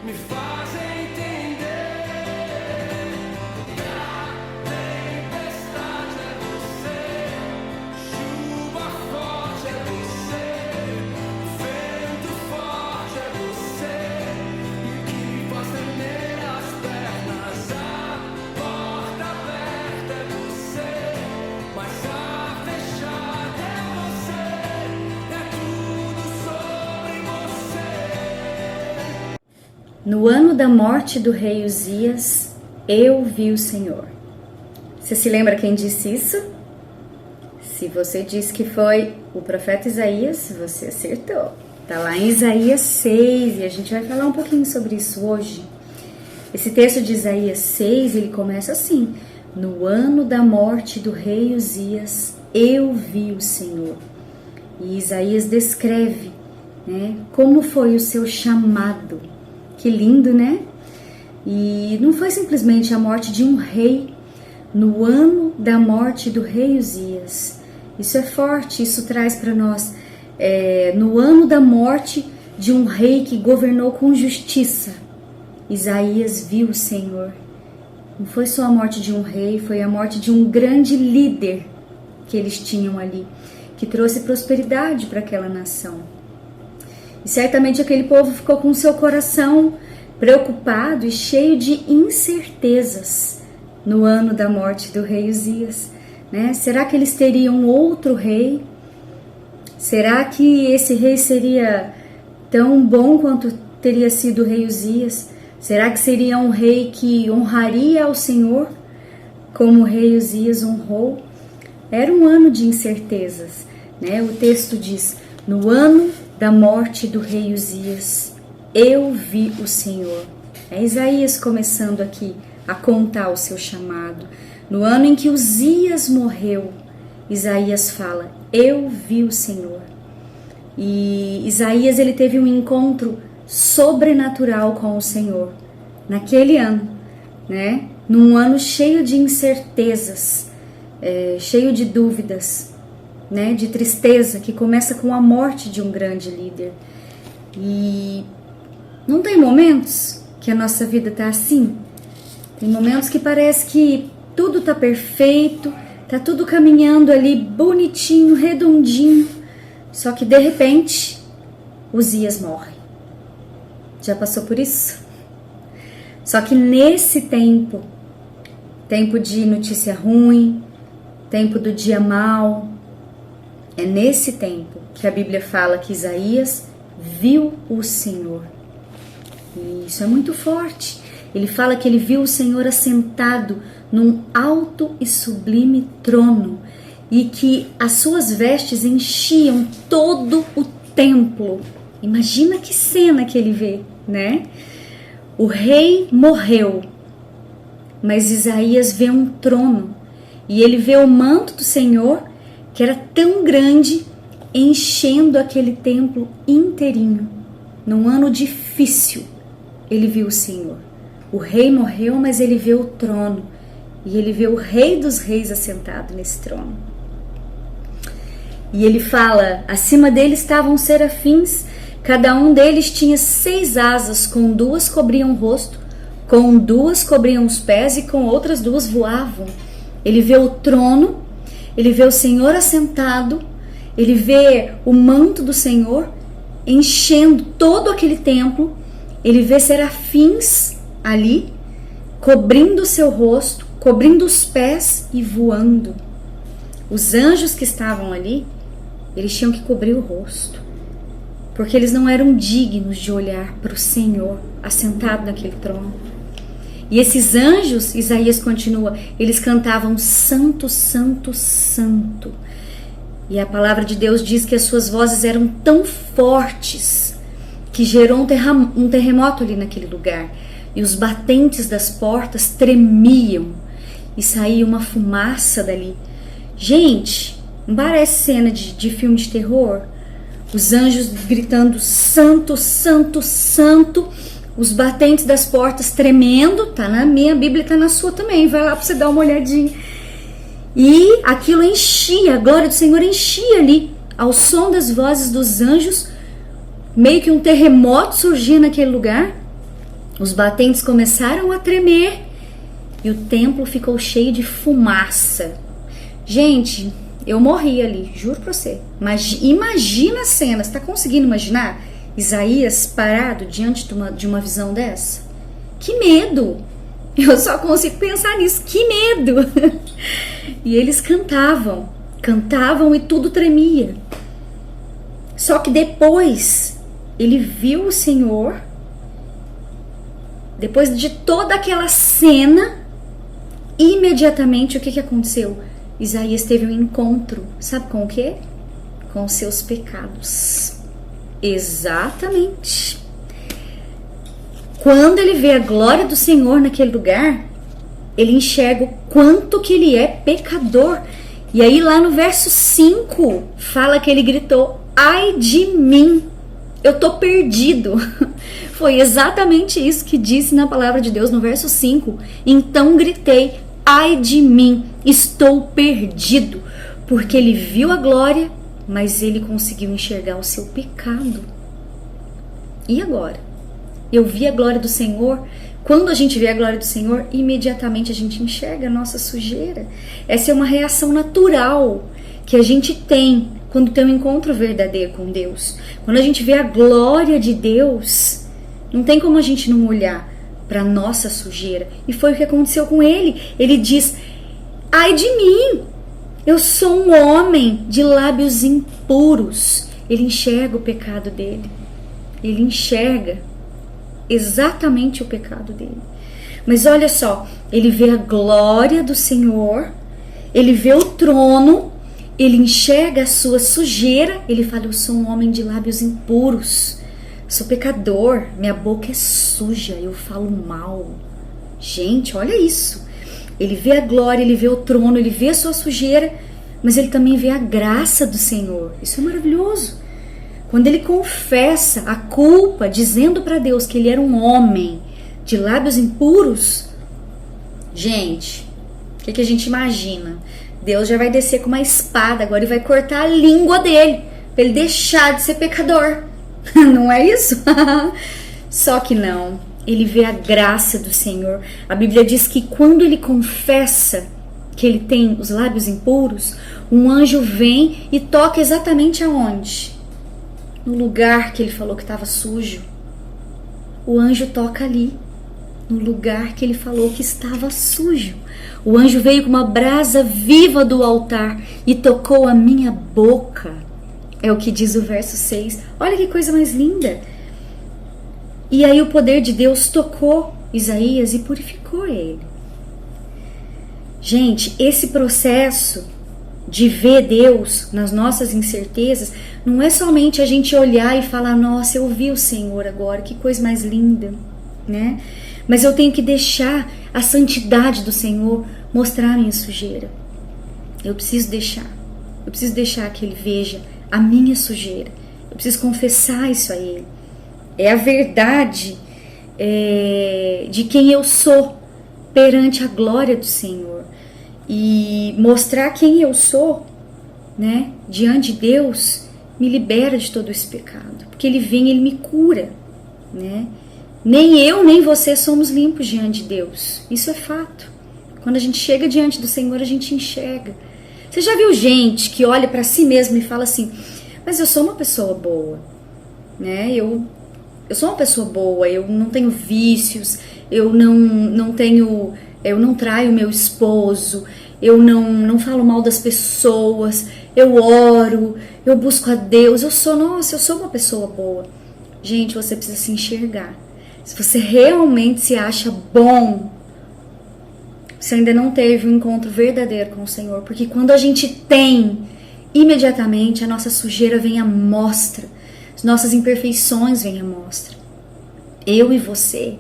me faz entender. A tempestade é você, chuva forte é você, vento forte é você, e que faz tremer as pernas. A porta aberta é você, mas a fechada é você, é tudo sobre você. No ano da morte do rei Uzias, eu vi o Senhor. Você se lembra quem disse isso? Se você disse que foi o profeta Isaías, você acertou. Tá lá em Isaías 6 e a gente vai falar um pouquinho sobre isso hoje. Esse texto de Isaías 6, ele começa assim: no ano da morte do rei Uzias, eu vi o Senhor. E Isaías descreve, né, como foi o seu chamado. Que lindo, né? E não foi simplesmente a morte de um rei no ano da morte do rei Uzias. Isso é forte, isso traz para nós no ano da morte de um rei que governou com justiça. Isaías viu o Senhor. Não foi só a morte de um rei, foi a morte de um grande líder que eles tinham ali, que trouxe prosperidade para aquela nação. E certamente aquele povo ficou com seu coração preocupado e cheio de incertezas no ano da morte do rei Uzias, né? Será que eles teriam outro rei? Será que esse rei seria tão bom quanto teria sido o rei Uzias? Será que seria um rei que honraria ao Senhor como o rei Uzias honrou? Era um ano de incertezas, né? O texto diz: no ano da morte do rei Uzias, eu vi o Senhor. É Isaías começando aqui a contar o seu chamado. No ano em que Uzias morreu, Isaías fala: eu vi o Senhor. E Isaías, ele teve um encontro sobrenatural com o Senhor naquele ano, né? Num ano cheio de incertezas, cheio de dúvidas, né? De tristeza, que começa com a morte de um grande líder. E não tem momentos que a nossa vida tá assim? Tem momentos que parece que tudo tá perfeito, tá tudo caminhando ali bonitinho, redondinho, só que de repente Uzias morre. Já passou por isso? Só que nesse tempo de notícia ruim, tempo do dia mau, é nesse tempo que a Bíblia fala que Isaías viu o Senhor. E isso é muito forte. Ele fala que ele viu o Senhor assentado num alto e sublime trono e que as suas vestes enchiam todo o templo. Imagina que cena que ele vê, né? O rei morreu, mas Isaías vê um trono e ele vê o manto do Senhor, que era tão grande, enchendo aquele templo inteirinho. Num ano difícil, ele viu o Senhor. O rei morreu, mas ele vê o trono. E ele vê o rei dos reis assentado nesse trono. E ele fala: acima dele estavam serafins, cada um deles tinha 6 asas, com 2 cobriam o rosto, com 2 cobriam os pés e com outras 2 voavam. Ele vê o trono, ele vê o Senhor assentado, ele vê o manto do Senhor enchendo todo aquele templo, ele vê serafins ali, cobrindo o seu rosto, cobrindo os pés e voando. Os anjos que estavam ali, eles tinham que cobrir o rosto, porque eles não eram dignos de olhar para o Senhor assentado naquele trono. E esses anjos, Isaías continua, eles cantavam santo, santo, santo. E a palavra de Deus diz que as suas vozes eram tão fortes que gerou um terremoto ali naquele lugar. E os batentes das portas tremiam e saía uma fumaça dali. Gente, não parece cena de filme de terror? Os anjos gritando santo, santo, santo, os batentes das portas tremendo. Tá na minha Bíblia, tá na sua também, vai lá pra você dar uma olhadinha. E aquilo enchia, a glória do Senhor enchia ali, ao som das vozes dos anjos, meio que um terremoto surgia naquele lugar. Os batentes começaram a tremer e o templo ficou cheio de fumaça. Gente, eu morri ali, juro pra você. Mas imagina a cena, você tá conseguindo imaginar? Isaías parado diante de uma visão dessa? Que medo! Eu só consigo pensar nisso, que medo! E eles cantavam e tudo tremia. Só que depois ele viu o Senhor, depois de toda aquela cena, imediatamente o que aconteceu? Isaías teve um encontro, sabe com o quê? Com os seus pecados. Exatamente. Quando ele vê a glória do Senhor naquele lugar, ele enxerga o quanto que ele é pecador. E aí lá no verso 5, fala que ele gritou: ai de mim, eu tô perdido. Foi exatamente isso que disse na palavra de Deus no verso 5. Então gritei: ai de mim, estou perdido. Porque ele viu a glória, mas ele conseguiu enxergar o seu pecado. E agora? Eu vi a glória do Senhor. Quando a gente vê a glória do Senhor, imediatamente a gente enxerga a nossa sujeira. Essa é uma reação natural que a gente tem quando tem um encontro verdadeiro com Deus. Quando a gente vê a glória de Deus, não tem como a gente não olhar para nossa sujeira. E foi o que aconteceu com ele. Ele diz: ai de mim, eu sou um homem de lábios impuros. Ele enxerga o pecado dele. Ele enxerga exatamente o pecado dele. Mas olha só, ele vê a glória do Senhor, ele vê o trono, ele enxerga a sua sujeira, ele fala: eu sou um homem de lábios impuros, sou pecador, minha boca é suja, eu falo mal. Gente, olha isso. Ele vê a glória, ele vê o trono, ele vê a sua sujeira, mas ele também vê a graça do Senhor. Isso é maravilhoso. Quando ele confessa a culpa, dizendo para Deus que ele era um homem de lábios impuros, gente, o que a gente imagina? Deus já vai descer com uma espada agora e vai cortar a língua dele, para ele deixar de ser pecador. Não é isso? Só que não. Ele vê a graça do Senhor. A Bíblia diz que quando ele confessa que ele tem os lábios impuros, um anjo vem e toca exatamente aonde? No lugar que ele falou que estava sujo. O anjo toca ali, no lugar que ele falou que estava sujo. O anjo veio com uma brasa viva do altar e tocou a minha boca. É o que diz o verso 6. Olha que coisa mais linda. E aí o poder de Deus tocou Isaías e purificou ele. Gente, esse processo de ver Deus nas nossas incertezas não é somente a gente olhar e falar: nossa, eu vi o Senhor agora, que coisa mais linda, né? Mas eu tenho que deixar a santidade do Senhor mostrar a minha sujeira. Eu preciso deixar que Ele veja a minha sujeira. Eu preciso confessar isso a Ele. É a verdade de quem eu sou perante a glória do Senhor. E mostrar quem eu sou, né, diante de Deus, me libera de todo esse pecado. Porque Ele vem, Ele me cura, né? Nem eu, nem você somos limpos diante de Deus. Isso é fato. Quando a gente chega diante do Senhor, a gente enxerga. Você já viu gente que olha para si mesmo e fala assim: mas eu sou uma pessoa boa, né? Eu sou uma pessoa boa, eu não tenho vícios, eu não traio meu esposo, eu não falo mal das pessoas, eu oro, eu busco a Deus, eu sou uma pessoa boa. Gente, você precisa se enxergar. Se você realmente se acha bom, você ainda não teve um encontro verdadeiro com o Senhor. Porque quando a gente tem, imediatamente a nossa sujeira vem à mostra, as nossas imperfeições vêm à mostra. Eu e você,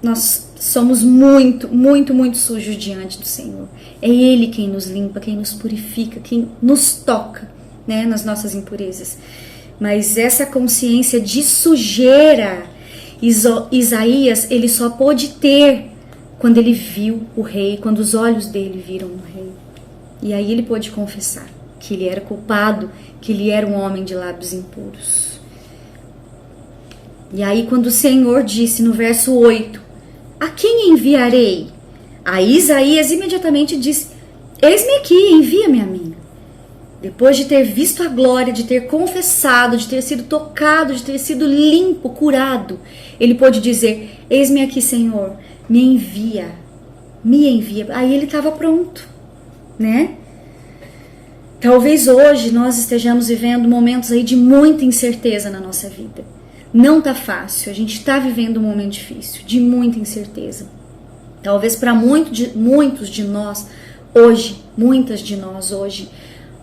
nós somos muito, muito, muito sujos diante do Senhor. É Ele quem nos limpa, quem nos purifica, quem nos toca, né, nas nossas impurezas. Mas essa consciência de sujeira, Isaías, ele só pôde ter quando ele viu o rei, quando os olhos dele viram o rei. E aí ele pôde confessar que ele era culpado, que ele era um homem de lábios impuros. E aí quando o Senhor disse no verso 8, a quem enviarei? Aí Isaías imediatamente disse, eis-me aqui, envia-me a mim. Depois de ter visto a glória, de ter confessado, de ter sido tocado, de ter sido limpo, curado, ele pôde dizer, eis-me aqui, Senhor, me envia, me envia. Aí ele estava pronto, né? Talvez hoje nós estejamos vivendo momentos aí de muita incerteza na nossa vida. Não tá fácil, a gente está vivendo um momento difícil, de muita incerteza. Talvez para muitos de nós hoje, muitas de nós hoje,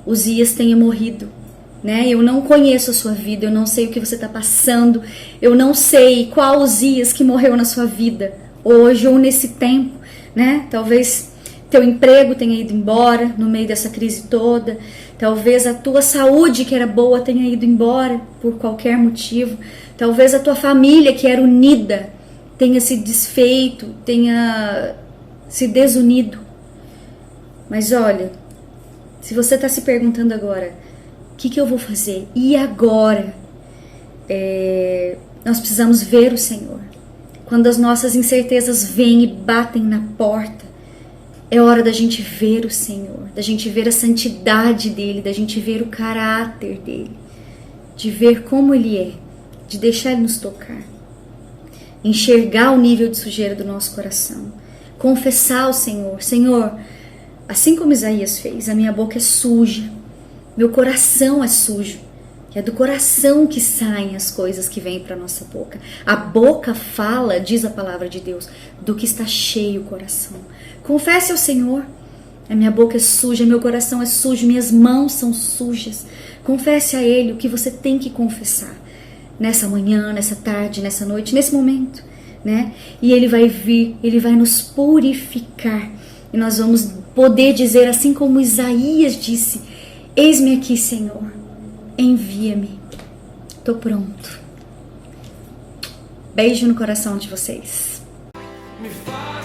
Uzias tenha morrido, né? Eu não conheço a sua vida, eu não sei o que você está passando, eu não sei qual Uzias que morreu na sua vida, hoje ou nesse tempo, né? Talvez teu emprego tenha ido embora no meio dessa crise toda, talvez a tua saúde que era boa tenha ido embora por qualquer motivo, talvez a tua família que era unida tenha se desfeito, tenha se desunido. Mas olha, se você está se perguntando agora, o que eu vou fazer? E agora? Nós precisamos ver o Senhor. Quando as nossas incertezas vêm e batem na porta, é hora da gente ver o Senhor, da gente ver a santidade dEle, da gente ver o caráter dEle, de ver como Ele é, de deixar Ele nos tocar, enxergar o nível de sujeira do nosso coração, confessar ao Senhor, Senhor, assim como Isaías fez, a minha boca é suja, meu coração é sujo, é do coração que saem as coisas que vêm para a nossa boca. A boca fala, diz a palavra de Deus, do que está cheio o coração. Confesse ao Senhor, a minha boca é suja, meu coração é sujo, minhas mãos são sujas. Confesse a Ele o que você tem que confessar, nessa manhã, nessa tarde, nessa noite, nesse momento, né? E Ele vai vir, Ele vai nos purificar, e nós vamos poder dizer, assim como Isaías disse, eis-me aqui, Senhor, envia-me, estou pronto. Beijo no coração de vocês. Me faz